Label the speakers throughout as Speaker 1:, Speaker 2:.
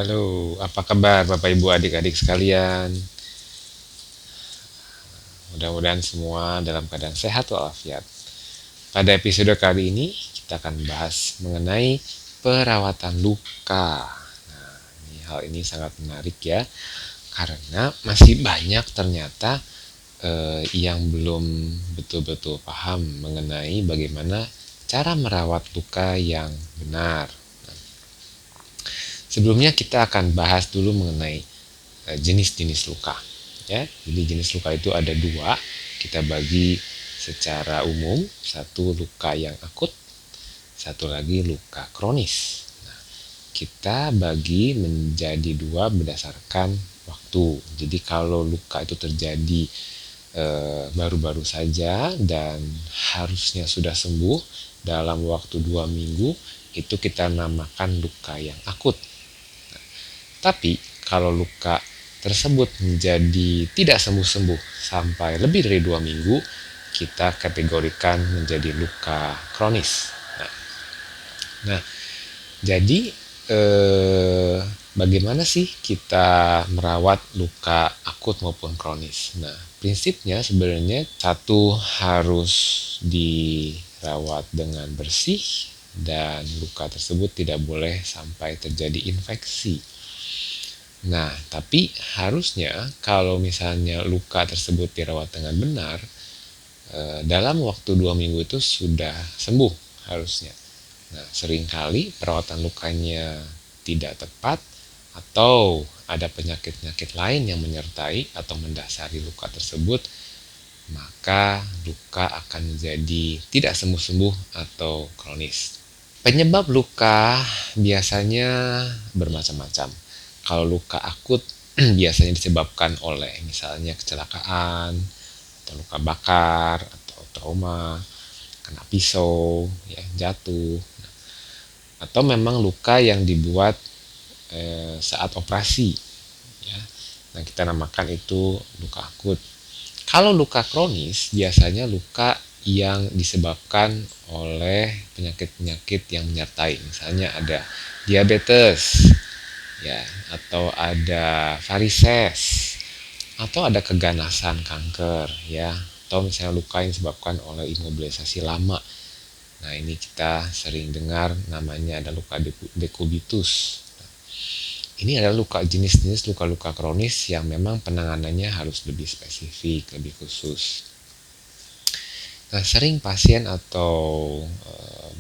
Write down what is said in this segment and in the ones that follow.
Speaker 1: Halo, apa kabar Bapak Ibu adik-adik sekalian? Mudah-mudahan semua dalam keadaan sehat walafiat. Pada episode kali ini kita akan bahas mengenai perawatan luka. Hal ini sangat menarik ya, karena masih banyak ternyata yang belum betul-betul paham mengenai bagaimana cara merawat luka yang benar. Sebelumnya kita akan bahas dulu mengenai jenis-jenis luka. Ya, jadi jenis luka itu ada dua. Kita bagi secara umum, satu luka yang akut, satu lagi luka kronis. Nah, kita bagi menjadi dua berdasarkan waktu. Jadi kalau luka itu terjadi baru-baru saja dan harusnya sudah sembuh dalam waktu 2 minggu, itu kita namakan luka yang akut. Tapi kalau luka tersebut menjadi tidak sembuh-sembuh sampai lebih dari 2 minggu, kita kategorikan menjadi luka kronis. Nah, jadi bagaimana sih kita merawat luka akut maupun kronis? Nah, prinsipnya sebenarnya satu harus dirawat dengan bersih dan luka tersebut tidak boleh sampai terjadi infeksi. Nah, tapi harusnya kalau misalnya luka tersebut dirawat dengan benar, dalam waktu 2 minggu itu sudah sembuh harusnya. Nah, seringkali perawatan lukanya tidak tepat atau ada penyakit-penyakit lain yang menyertai atau mendasari luka tersebut, maka luka akan menjadi tidak sembuh-sembuh atau kronis. Penyebab luka biasanya bermacam-macam. Kalau luka akut biasanya disebabkan oleh misalnya kecelakaan, atau luka bakar, atau trauma, kena pisau, ya, jatuh, atau memang luka yang dibuat saat operasi. Ya. Nah, kita namakan itu luka akut. Kalau luka kronis biasanya luka yang disebabkan oleh penyakit-penyakit yang menyertai, misalnya ada diabetes, ya, atau ada varises, atau ada keganasan kanker, ya, atau misalnya luka yang disebabkan oleh imobilisasi lama. Nah, ini kita sering dengar namanya ada luka dekubitus. Ini adalah luka jenis-jenis luka-luka kronis yang memang penanganannya harus lebih spesifik, lebih khusus. Nah, sering pasien atau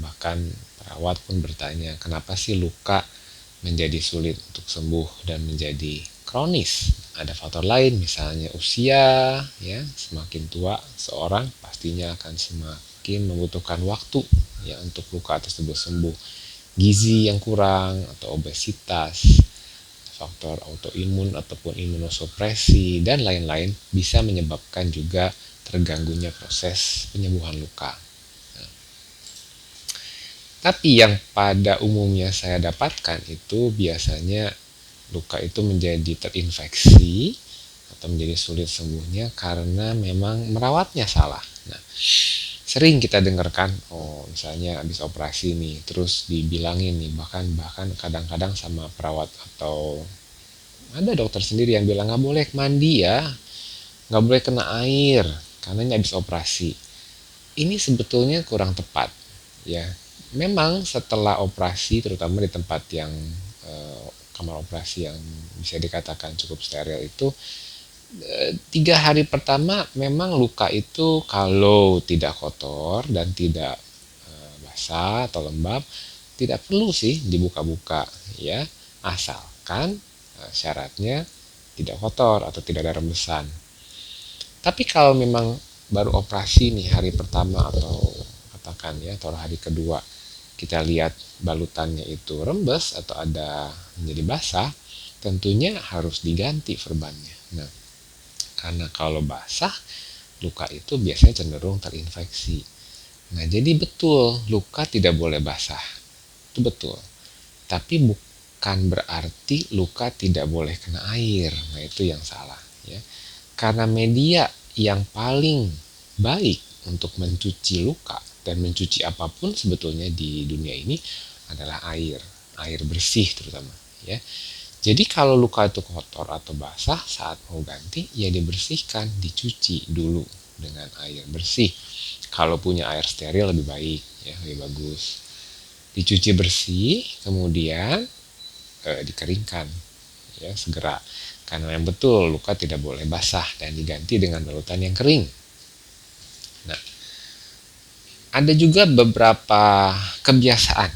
Speaker 1: bahkan perawat pun bertanya, kenapa sih luka menjadi sulit untuk sembuh dan menjadi kronis? Ada faktor lain, misalnya usia, ya, semakin tua seorang pastinya akan semakin membutuhkan waktu ya untuk luka tersebut sembuh. Gizi yang kurang atau obesitas, faktor autoimun ataupun imunosupresi dan lain-lain bisa menyebabkan juga terganggunya proses penyembuhan luka. Tapi yang pada umumnya saya dapatkan itu biasanya luka itu menjadi terinfeksi atau menjadi sulit sembuhnya karena memang merawatnya salah. Nah, sering kita dengarkan, oh misalnya habis operasi nih, terus dibilangin nih, bahkan kadang-kadang sama perawat atau ada dokter sendiri yang bilang nggak boleh mandi ya, nggak boleh kena air karena ini habis operasi. Ini sebetulnya kurang tepat, ya. Memang setelah operasi, terutama di tempat yang kamar operasi yang bisa dikatakan cukup steril itu, 3 hari pertama memang luka itu kalau tidak kotor dan tidak basah atau lembab, tidak perlu sih dibuka-buka, ya, asalkan syaratnya tidak kotor atau tidak ada rembesan. Tapi kalau memang baru operasi nih hari pertama atau katakan ya atau hari kedua, kita lihat balutannya itu rembes atau ada menjadi basah, tentunya harus diganti perbannya. Nah, karena kalau basah, luka itu biasanya cenderung terinfeksi. Nah, jadi betul luka tidak boleh basah. Itu betul. Tapi bukan berarti luka tidak boleh kena air. Nah, itu yang salah, ya. Karena media yang paling baik untuk mencuci luka dan mencuci apapun sebetulnya di dunia ini adalah air bersih terutama, ya. Jadi kalau luka itu kotor atau basah, saat mau ganti ya dibersihkan, dicuci dulu dengan air bersih. Kalau punya air steril lebih baik, ya lebih bagus. Dicuci bersih, kemudian dikeringkan, ya segera. Karena yang betul luka tidak boleh basah dan diganti dengan larutan yang kering. Nah, ada juga beberapa kebiasaan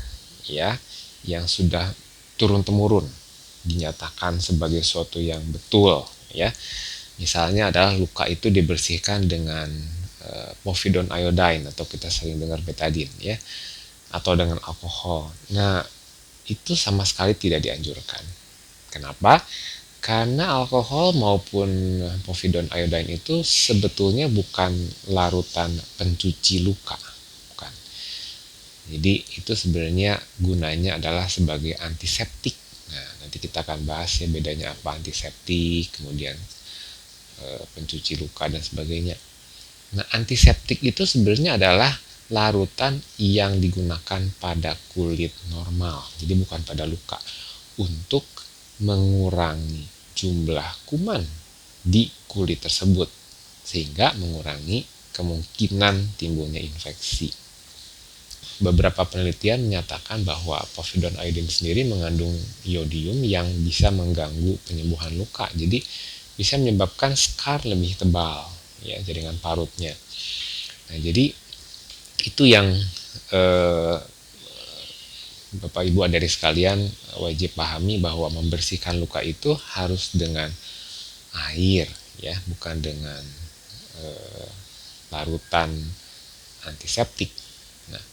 Speaker 1: ya yang sudah turun temurun dinyatakan sebagai suatu yang betul ya. Misalnya adalah luka itu dibersihkan dengan povidone iodine atau kita sering dengar betadine ya, atau dengan alkohol. Nah, itu sama sekali tidak dianjurkan. Kenapa? Karena alkohol maupun povidone iodine itu sebetulnya bukan larutan pencuci luka, bukan. Jadi itu sebenarnya gunanya adalah sebagai antiseptik. Nah, nanti kita akan bahas ya bedanya apa antiseptik, kemudian pencuci luka dan sebagainya. Nah, antiseptik itu sebenarnya adalah larutan yang digunakan pada kulit normal, jadi bukan pada luka, untuk mengurangi jumlah kuman di kulit tersebut, sehingga mengurangi kemungkinan timbulnya infeksi. Beberapa penelitian menyatakan bahwa povidone iodine sendiri mengandung iodium yang bisa mengganggu penyembuhan luka, jadi bisa menyebabkan scar lebih tebal ya jaringan parutnya. Nah, jadi itu yang eh, Bapak Ibu adik sekalian wajib pahami bahwa membersihkan luka itu harus dengan air ya, bukan dengan larutan antiseptik. Nah,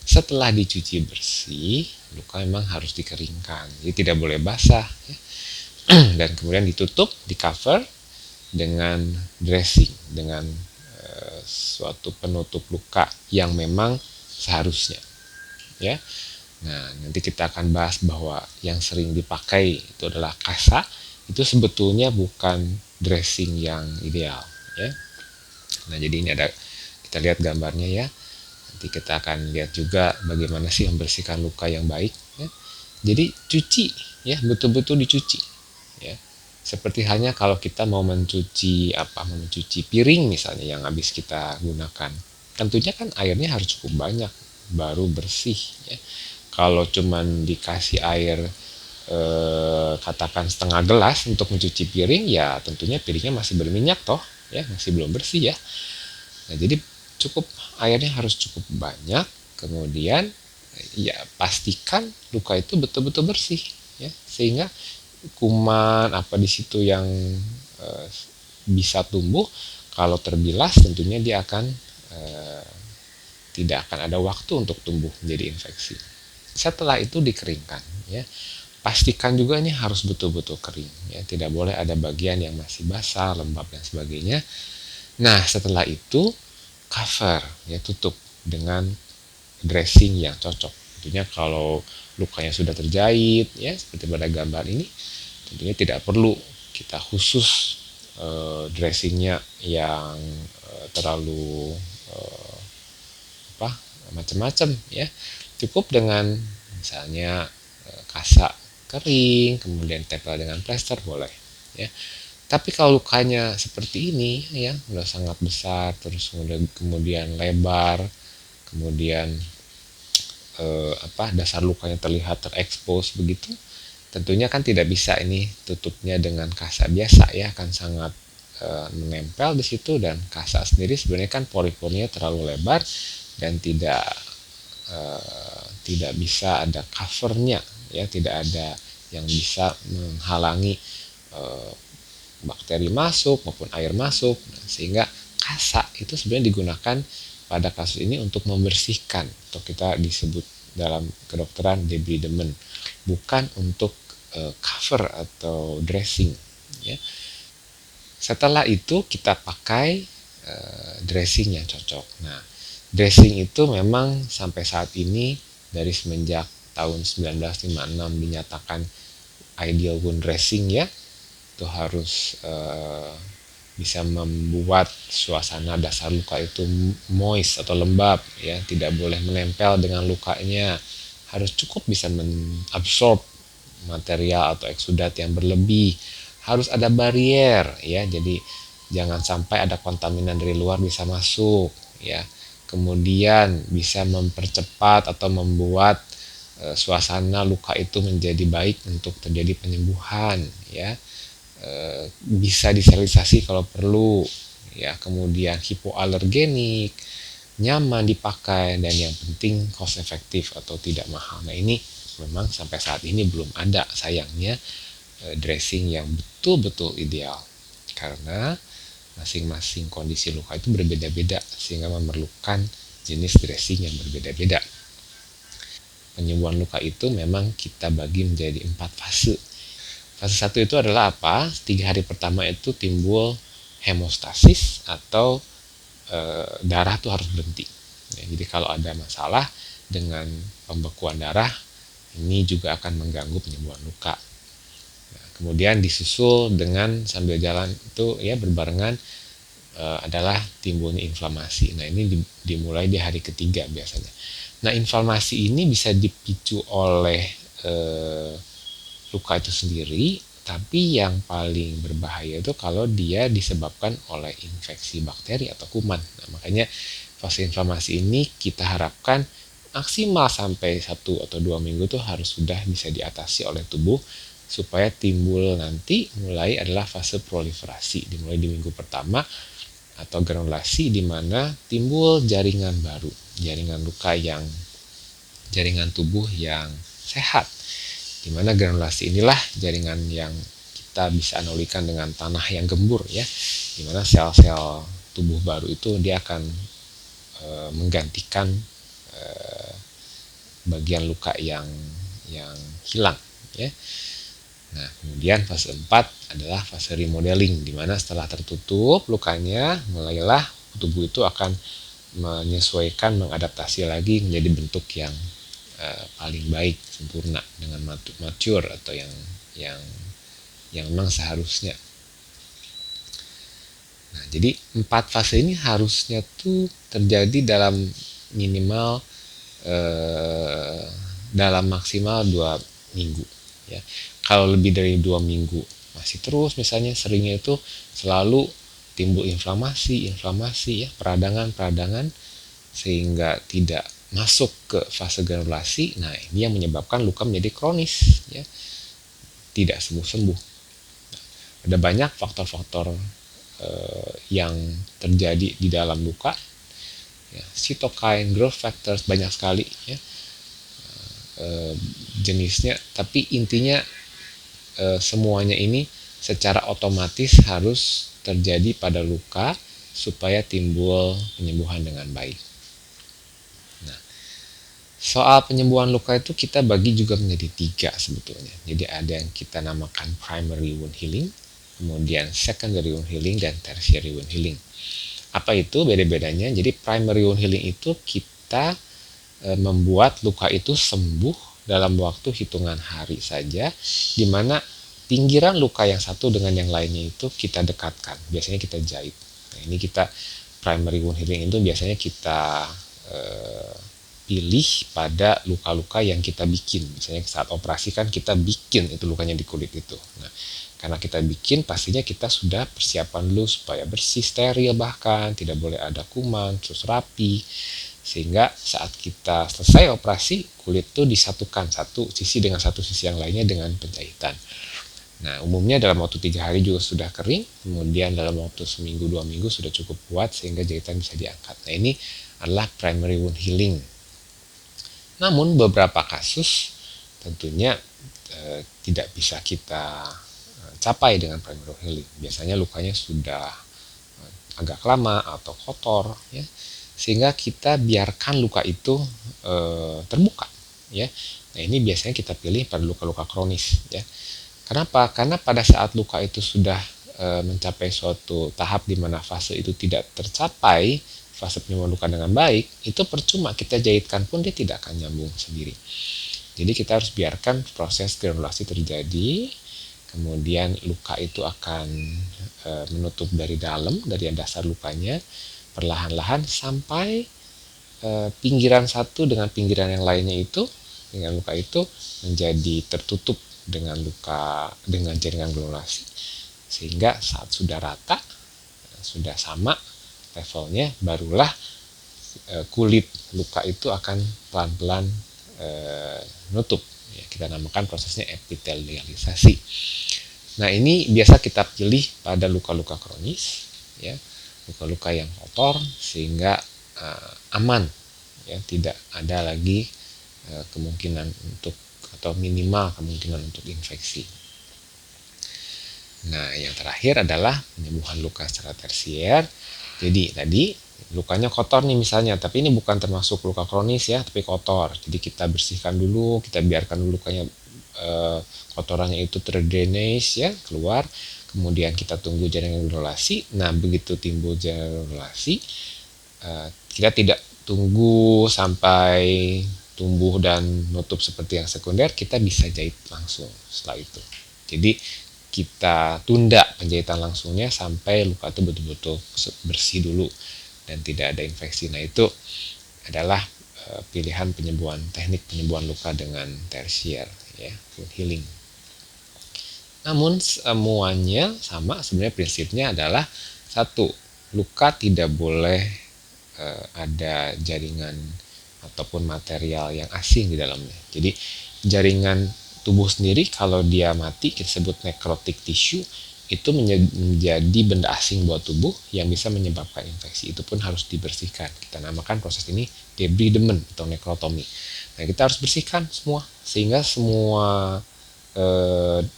Speaker 1: setelah dicuci bersih, luka memang harus dikeringkan, jadi tidak boleh basah ya. Dan kemudian ditutup, di cover dengan dressing, dengan suatu penutup luka yang memang seharusnya ya. Nah, nanti kita akan bahas bahwa yang sering dipakai itu adalah kasa, itu sebetulnya bukan dressing yang ideal ya. Nah, jadi ini ada, kita lihat gambarnya ya. Nanti kita akan lihat juga bagaimana sih membersihkan luka yang baik ya. Jadi cuci ya, betul-betul dicuci ya. Seperti halnya kalau kita mau mencuci piring misalnya yang habis kita gunakan. Tentunya kan airnya harus cukup banyak baru bersih ya. Kalau cuman dikasih air katakan setengah gelas untuk mencuci piring, ya tentunya piringnya masih berminyak toh ya, masih belum bersih ya. Nah, jadi cukup, airnya harus cukup banyak, kemudian ya pastikan luka itu betul-betul bersih ya, sehingga kuman apa di situ yang eh, bisa tumbuh, kalau terbilas tentunya dia akan tidak akan ada waktu untuk tumbuh menjadi infeksi. Setelah itu dikeringkan ya. Pastikan juga ini harus betul-betul kering ya, tidak boleh ada bagian yang masih basah, lembab dan sebagainya. Nah, setelah itu cover ya, tutup dengan dressing yang cocok. Tentunya kalau lukanya sudah terjahit ya seperti pada gambar ini, tentunya tidak perlu kita khusus dressingnya yang terlalu apa macam-macam ya. Cukup dengan misalnya kasa kering, kemudian tempel dengan plester boleh ya. Tapi kalau lukanya seperti ini ya, udah sangat besar, terus kemudian lebar, kemudian dasar lukanya terlihat terekspos begitu, tentunya kan tidak bisa ini tutupnya dengan kasa biasa ya, akan sangat menempel di situ, dan kasa sendiri sebenarnya kan pori-porinya terlalu lebar dan tidak bisa ada covernya ya, tidak ada yang bisa menghalangi bakteri masuk maupun air masuk. Nah, sehingga kasa itu sebenarnya digunakan pada kasus ini untuk membersihkan, atau kita disebut dalam kedokteran debridement, bukan untuk cover atau dressing ya. Setelah itu kita pakai dressing yang cocok. Nah, dressing itu memang sampai saat ini dari semenjak tahun 1956 dinyatakan ideal wound dressing ya, itu harus bisa membuat suasana dasar luka itu moist atau lembab ya, tidak boleh menempel dengan lukanya, harus cukup bisa mengabsorb material atau eksudat yang berlebih. Harus ada barier ya. Jadi jangan sampai ada kontaminan dari luar bisa masuk ya. Kemudian bisa mempercepat atau membuat suasana luka itu menjadi baik untuk terjadi penyembuhan ya. Bisa disterilisasi kalau perlu ya. Kemudian hipoalergenik, nyaman dipakai, dan yang penting cost efektif atau tidak mahal. Nah ini memang sampai saat ini belum ada sayangnya dressing yang betul-betul ideal karena masing-masing kondisi luka itu berbeda-beda sehingga memerlukan jenis dressing yang berbeda-beda. Penyembuhan luka itu memang kita bagi menjadi 4 fase. Fase 1 itu adalah apa? 3 hari pertama itu timbul hemostasis atau darah tuh harus berhenti. Ya, jadi kalau ada masalah dengan pembekuan darah, ini juga akan mengganggu penyembuhan luka. Nah, kemudian disusul dengan sambil jalan itu ya berbarengan adalah timbulnya inflamasi. Nah ini dimulai di hari ketiga biasanya. Nah inflamasi ini bisa dipicu oleh luka itu sendiri, tapi yang paling berbahaya itu kalau dia disebabkan oleh infeksi bakteri atau kuman. Nah, makanya fase inflamasi ini kita harapkan maksimal sampai 1 atau 2 minggu tuh harus sudah bisa diatasi oleh tubuh supaya timbul nanti mulai adalah fase proliferasi, dimulai di minggu pertama atau granulasi di mana timbul jaringan baru, jaringan luka yang jaringan tubuh yang sehat. Di mana granulasi inilah jaringan yang kita bisa analogikan dengan tanah yang gembur ya. Di mana sel-sel tubuh baru itu dia akan menggantikan bagian luka yang hilang ya. Nah, kemudian fase 4 adalah fase remodeling, di mana setelah tertutup lukanya, mulailah tubuh itu akan menyesuaikan, mengadaptasi lagi menjadi bentuk yang paling baik, sempurna dengan mature atau yang memang seharusnya. Nah, jadi 4 fase ini harusnya tuh terjadi dalam minimal dalam maksimal 2 minggu ya. Kalau lebih dari 2 minggu masih terus misalnya seringnya itu selalu timbul inflamasi ya, peradangan sehingga tidak masuk ke fase granulasi. Nah ini yang menyebabkan luka menjadi kronis ya, tidak sembuh-sembuh. Nah, ada banyak faktor-faktor yang terjadi di dalam luka ya, cytokine, growth factors, banyak sekali ya jenisnya, tapi intinya semuanya ini secara otomatis harus terjadi pada luka supaya timbul penyembuhan dengan baik. Nah, soal penyembuhan luka itu kita bagi juga menjadi 3 sebetulnya. Jadi ada yang kita namakan primary wound healing, kemudian secondary wound healing, dan tertiary wound healing. Apa itu beda-bedanya? Jadi primary wound healing itu kita membuat luka itu sembuh dalam waktu hitungan hari saja, di mana pinggiran luka yang satu dengan yang lainnya itu kita dekatkan, biasanya kita jahit. Nah, ini kita primary wound healing itu biasanya kita pilih pada luka-luka yang kita bikin. Misalnya saat operasi kan kita bikin itu lukanya di kulit itu. Nah, karena kita bikin pastinya kita sudah persiapan dulu supaya bersih, steril, bahkan tidak boleh ada kuman, terus rapi. Sehingga saat kita selesai operasi, kulit itu disatukan satu sisi dengan satu sisi yang lainnya dengan penjahitan. Nah, umumnya dalam waktu 3 hari juga sudah kering, kemudian dalam waktu seminggu 2 minggu sudah cukup kuat sehingga jahitan bisa diangkat. Nah, ini adalah primary wound healing. Namun beberapa kasus tentunya tidak bisa kita capai dengan primary wound healing. Biasanya lukanya sudah agak lama atau kotor ya, sehingga kita biarkan luka itu terbuka ya. Nah ini biasanya kita pilih pada luka-luka kronis ya. Kenapa? Karena pada saat luka itu sudah mencapai suatu tahap di mana fase itu tidak tercapai, fase penyembuhan luka dengan baik, itu percuma kita jahitkan pun dia tidak akan nyambung sendiri. Jadi kita harus biarkan proses granulasi terjadi, kemudian luka itu akan menutup dari dalam, dari dasar lukanya, perlahan-lahan sampai pinggiran satu dengan pinggiran yang lainnya itu dengan luka itu menjadi tertutup dengan jaringan granulasi, sehingga saat sudah rata, sudah sama levelnya, barulah kulit luka itu akan pelan-pelan nutup. Ya, kita namakan prosesnya epitelialisasi. Nah, ini biasa kita pilih pada luka-luka kronis, ya, luka-luka yang kotor, sehingga aman, ya, tidak ada lagi kemungkinan untuk, atau minimal kemungkinan untuk infeksi. Nah, yang terakhir adalah penyembuhan luka secara tersier. Jadi tadi lukanya kotor nih misalnya, tapi ini bukan termasuk luka kronis ya, tapi kotor. Jadi kita bersihkan dulu, kita biarkan dulu lukanya kotorannya itu terdrainage ya, keluar. Kemudian kita tunggu jaringan granulasi. Nah, begitu timbul jaringan granulasi, kita tidak tunggu sampai tumbuh dan nutup seperti yang sekunder, kita bisa jahit langsung setelah itu. Jadi kita tunda penjahitan langsungnya sampai luka itu betul-betul bersih dulu dan tidak ada infeksi. Nah, itu adalah pilihan teknik penyembuhan luka dengan tersier, ya, wound healing. Namun semuanya sama sebenarnya, prinsipnya adalah satu, luka tidak boleh ada jaringan ataupun material yang asing di dalamnya. Jadi jaringan tubuh sendiri kalau dia mati, kita sebut necrotic tissue, itu menjadi benda asing buat tubuh yang bisa menyebabkan infeksi. Itu pun harus dibersihkan. Kita namakan proses ini debridement atau nekrotomi. Nah, kita harus bersihkan semua, sehingga semua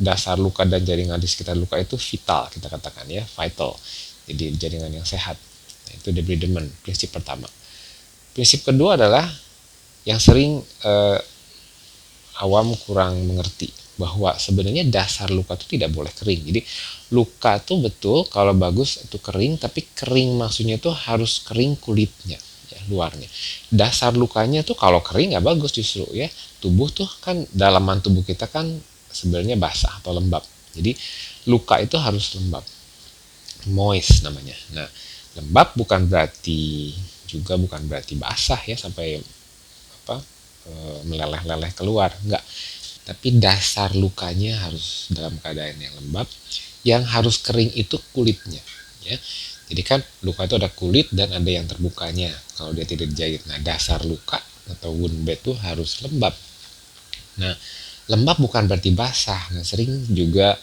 Speaker 1: dasar luka dan jaringan di sekitar luka itu vital, kita katakan ya, vital. Jadi jaringan yang sehat. Nah, itu debridement, prinsip pertama. Prinsip kedua adalah yang sering awam kurang mengerti, bahwa sebenarnya dasar luka itu tidak boleh kering. Jadi luka itu betul kalau bagus itu kering, tapi kering maksudnya itu harus kering kulitnya, ya, luarnya. Dasar lukanya tuh kalau kering nggak bagus justru ya. Tubuh tuh kan, dalaman tubuh kita kan sebenarnya basah atau lembab. Jadi luka itu harus lembab, moist namanya. Nah, lembab bukan berarti basah ya sampai meleleh-leleh keluar, enggak. Tapi dasar lukanya harus dalam keadaan yang lembab. Yang harus kering itu kulitnya, ya. Jadi kan luka itu ada kulit dan ada yang terbukanya kalau dia tidak dijahit. Nah, dasar luka atau wound bed itu harus lembab. Nah, lembab bukan berarti basah. Nah, sering juga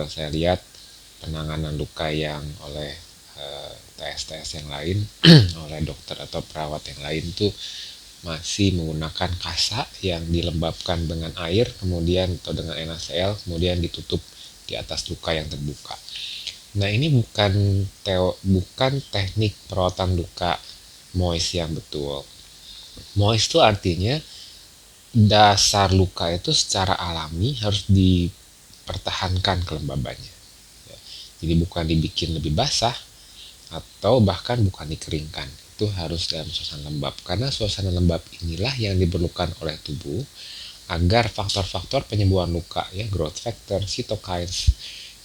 Speaker 1: saya lihat penanganan luka yang oleh TS-TS yang lain oleh dokter atau perawat yang lain tuh masih menggunakan kasa yang dilembabkan dengan air kemudian atau dengan NaCl kemudian ditutup di atas luka yang terbuka. Nah, ini bukan teknik perawatan luka moist yang betul. Moist itu artinya dasar luka itu secara alami harus dipertahankan kelembabannya. Jadi bukan dibikin lebih basah atau bahkan bukan dikeringkan. Itu harus dalam suasana lembab, karena suasana lembab inilah yang diperlukan oleh tubuh agar faktor-faktor penyembuhan luka ya, growth factor, cytokines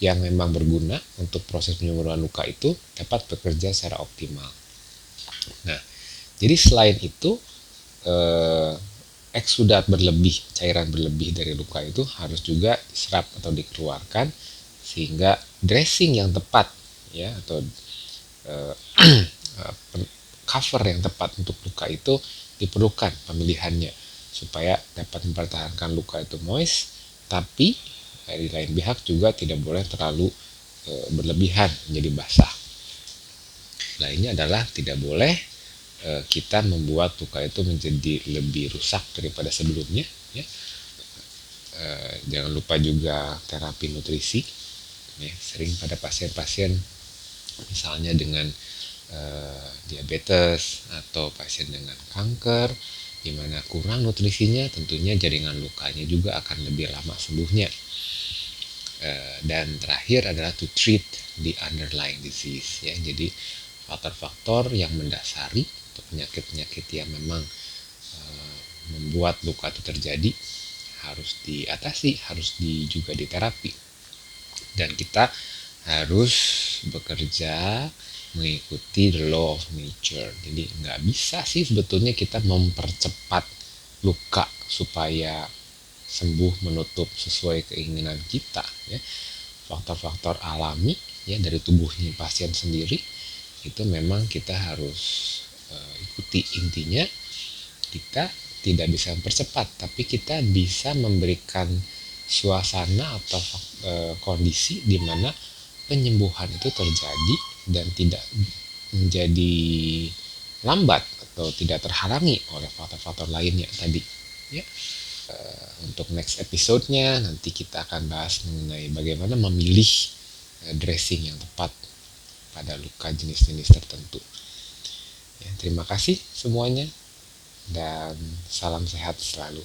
Speaker 1: yang memang berguna untuk proses penyembuhan luka itu dapat bekerja secara optimal. Nah, jadi selain itu eksudat berlebih, cairan berlebih dari luka itu harus juga diserap atau dikeluarkan sehingga dressing yang tepat ya atau cover yang tepat untuk luka itu diperlukan pemilihannya supaya dapat mempertahankan luka itu moist, tapi dari lain pihak juga tidak boleh terlalu berlebihan menjadi basah. Lainnya adalah tidak boleh kita membuat luka itu menjadi lebih rusak daripada sebelumnya ya. Jangan lupa juga terapi nutrisi ya, sering pada pasien-pasien misalnya dengan diabetes atau pasien dengan kanker di mana kurang nutrisinya, tentunya jaringan lukanya juga akan lebih lama sembuhnya. Dan terakhir adalah to treat the underlying disease ya. Jadi faktor-faktor yang mendasari atau penyakit-penyakit yang memang membuat luka itu terjadi harus diatasi, harus juga diterapi. Dan kita harus bekerja mengikuti the law of nature. Jadi nggak bisa sih sebetulnya kita mempercepat luka supaya sembuh menutup sesuai keinginan kita ya, faktor-faktor alami ya dari tubuhnya pasien sendiri, itu memang kita harus ikuti. Intinya kita tidak bisa mempercepat, tapi kita bisa memberikan suasana atau kondisi di mana penyembuhan itu terjadi dan tidak menjadi lambat atau tidak terhalangi oleh faktor-faktor lainnya tadi ya. Untuk next episode-nya nanti kita akan bahas mengenai bagaimana memilih dressing yang tepat pada luka jenis-jenis tertentu ya. Terima kasih semuanya dan salam sehat selalu.